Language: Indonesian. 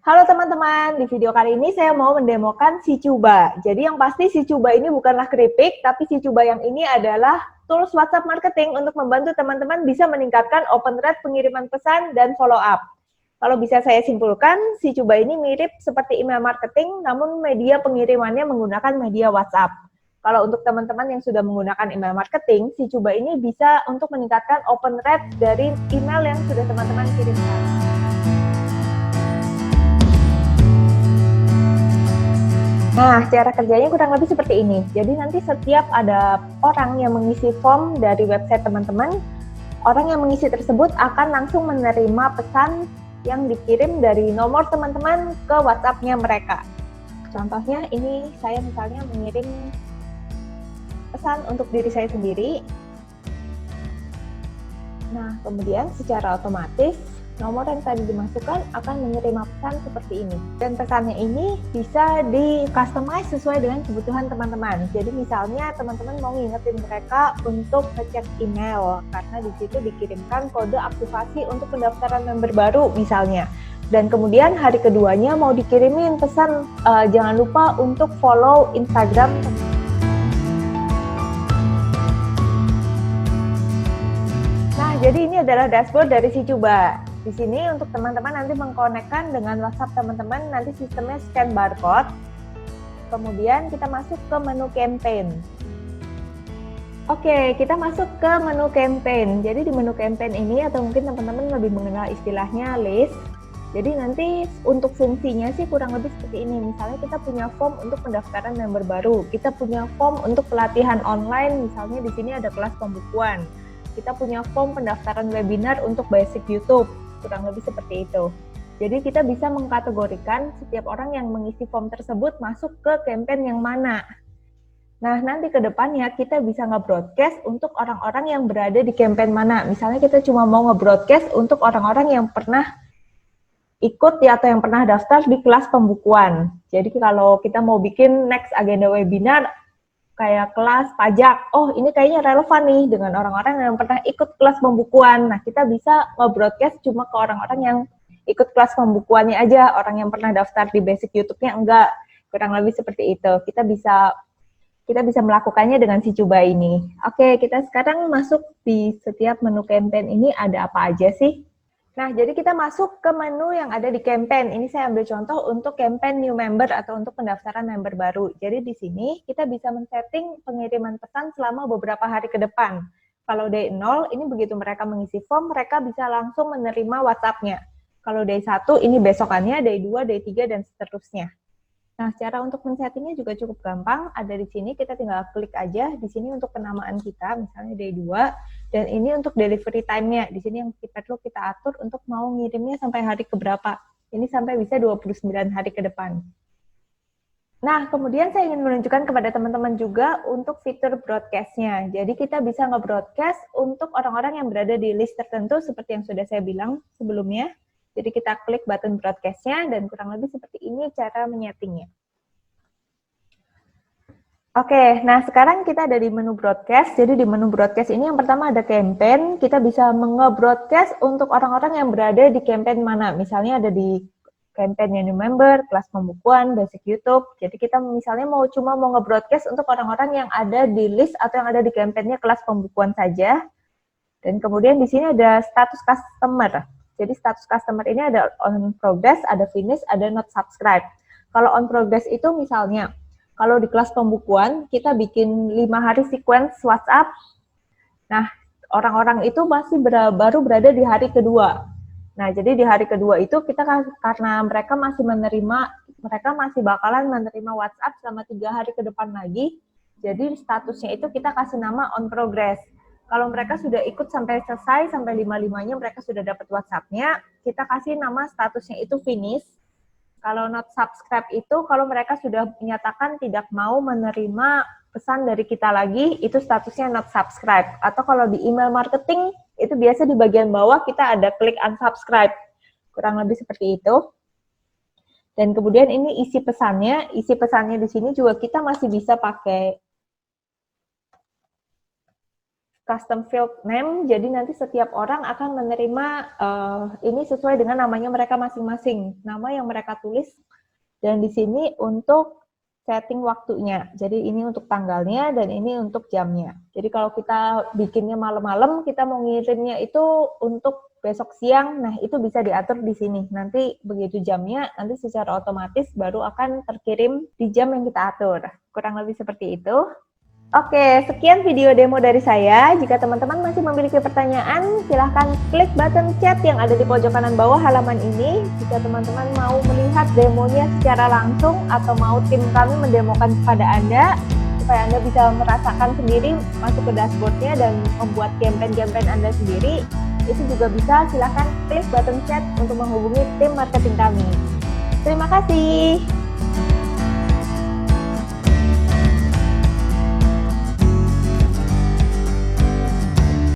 Halo teman-teman, di video kali ini saya mau mendemokan si Cuba. Jadi yang pasti si Cuba ini bukanlah keripik, tapi si Cuba yang ini adalah tools WhatsApp marketing untuk membantu teman-teman bisa meningkatkan open rate pengiriman pesan dan follow up. Kalau bisa saya simpulkan, si Cuba ini mirip seperti email marketing, namun media pengirimannya menggunakan media WhatsApp. Kalau untuk teman-teman yang sudah menggunakan email marketing, si Cuba ini bisa untuk meningkatkan open rate dari email yang sudah teman-teman kirimkan. Nah, cara kerjanya kurang lebih seperti ini. Jadi nanti setiap ada orang yang mengisi form dari website teman-teman, orang yang mengisi tersebut akan langsung menerima pesan yang dikirim dari nomor teman-teman ke WhatsApp-nya mereka. Contohnya ini saya misalnya mengirim pesan untuk diri saya sendiri. Nah, kemudian secara otomatis nomor yang tadi dimasukkan akan menerima pesan seperti ini. Dan pesannya ini bisa di-customize sesuai dengan kebutuhan teman-teman. Jadi misalnya teman-teman mau ngingetin mereka untuk ngecek email, karena di situ dikirimkan kode aktivasi untuk pendaftaran member baru misalnya. Dan kemudian hari keduanya mau dikirimin pesan, jangan lupa untuk follow Instagram. Nah, jadi ini adalah dashboard dari si Cuba. Di sini untuk teman-teman nanti mengkonekkan dengan WhatsApp teman-teman, nanti sistemnya scan barcode. Kemudian kita masuk ke menu campaign. Oke, kita masuk ke menu campaign. Jadi di menu campaign ini, atau mungkin teman-teman lebih mengenal istilahnya list. Jadi nanti untuk fungsinya sih kurang lebih seperti ini. Misalnya kita punya form untuk pendaftaran member baru, kita punya form untuk pelatihan online, misalnya di sini ada kelas pembukuan. Kita punya form pendaftaran webinar untuk basic YouTube, kurang lebih seperti itu. Jadi kita bisa mengkategorikan setiap orang yang mengisi form tersebut masuk ke campaign yang mana. Nah, nanti ke depannya kita bisa nge-broadcast untuk orang-orang yang berada di campaign mana. Misalnya kita cuma mau nge-broadcast untuk orang-orang yang pernah ikut ya, atau yang pernah daftar di kelas pembukuan. Jadi kalau kita mau bikin next agenda webinar, kayak kelas pajak, oh ini kayaknya relevan nih dengan orang-orang yang pernah ikut kelas pembukuan. Nah, kita bisa nge-broadcast cuma ke orang-orang yang ikut kelas pembukuannya aja, orang yang pernah daftar di basic YouTube-nya enggak. Kurang lebih seperti itu. Kita bisa melakukannya dengan si Cuba ini. Oke, kita sekarang masuk di setiap menu campaign ini ada apa aja sih? Nah, jadi kita masuk ke menu yang ada di campaign. Ini saya ambil contoh untuk campaign new member atau untuk pendaftaran member baru. Jadi di sini kita bisa men-setting pengiriman pesan selama beberapa hari ke depan. Kalau day 0, ini begitu mereka mengisi form, mereka bisa langsung menerima WhatsApp-nya. Kalau day 1, ini besokannya, day 2, day 3, dan seterusnya. Nah, cara untuk men-settingnya juga cukup gampang. Ada di sini, kita tinggal klik aja. Di sini untuk penamaan kita, misalnya day 2. Dan ini untuk delivery time-nya. Di sini yang perlu kita atur untuk mau ngirimnya sampai hari keberapa. Ini sampai bisa 29 hari ke depan. Nah, kemudian saya ingin menunjukkan kepada teman-teman juga untuk fitur broadcast-nya. Jadi kita bisa nge-broadcast untuk orang-orang yang berada di list tertentu seperti yang sudah saya bilang sebelumnya. Jadi kita klik button broadcast-nya dan kurang lebih seperti ini cara menyetingnya. Oke, nah sekarang kita ada di menu broadcast. Jadi di menu broadcast ini yang pertama ada campaign. Kita bisa nge-broadcast untuk orang-orang yang berada di campaign mana. Misalnya ada di campaign new member, kelas pembukuan, basic YouTube. Jadi kita misalnya cuma mau nge-broadcast untuk orang-orang yang ada di list atau yang ada di campaign-nya kelas pembukuan saja. Dan kemudian di sini ada status customer. Jadi status customer ini ada on progress, ada finish, ada not subscribe. Kalau on progress itu misalnya, kalau di kelas pembukuan kita bikin 5 hari sequence WhatsApp. Nah, orang-orang itu masih baru berada di hari kedua. Nah, jadi di hari kedua itu kita karena mereka masih bakalan menerima WhatsApp selama 3 hari ke depan lagi. Jadi statusnya itu kita kasih nama on progress. Kalau mereka sudah ikut sampai selesai, sampai 5-5-nya mereka sudah dapat WhatsApp-nya, kita kasih nama statusnya itu finish. Kalau not subscribe itu kalau mereka sudah menyatakan tidak mau menerima pesan dari kita lagi, itu statusnya not subscribe. Atau kalau di email marketing, itu biasa di bagian bawah kita ada klik unsubscribe. Kurang lebih seperti itu. Dan kemudian ini isi pesannya di sini juga kita masih bisa pakai custom field name, jadi nanti setiap orang akan menerima ini sesuai dengan namanya mereka masing-masing, nama yang mereka tulis. Dan di sini untuk setting waktunya, jadi ini untuk tanggalnya dan ini untuk jamnya. Jadi kalau kita bikinnya malam-malam, kita mau ngirimnya itu untuk besok siang, nah itu bisa diatur di sini. Nanti begitu jamnya, nanti secara otomatis baru akan terkirim di jam yang kita atur. Kurang lebih seperti itu. Oke, sekian video demo dari saya. Jika teman-teman masih memiliki pertanyaan, silahkan klik button chat yang ada di pojok kanan bawah halaman ini. Jika teman-teman mau melihat demonya secara langsung atau mau tim kami mendemokan kepada Anda, supaya Anda bisa merasakan sendiri, masuk ke dashboardnya dan membuat campaign-campaign Anda sendiri, itu juga bisa. Silahkan klik button chat untuk menghubungi tim marketing kami. Terima kasih.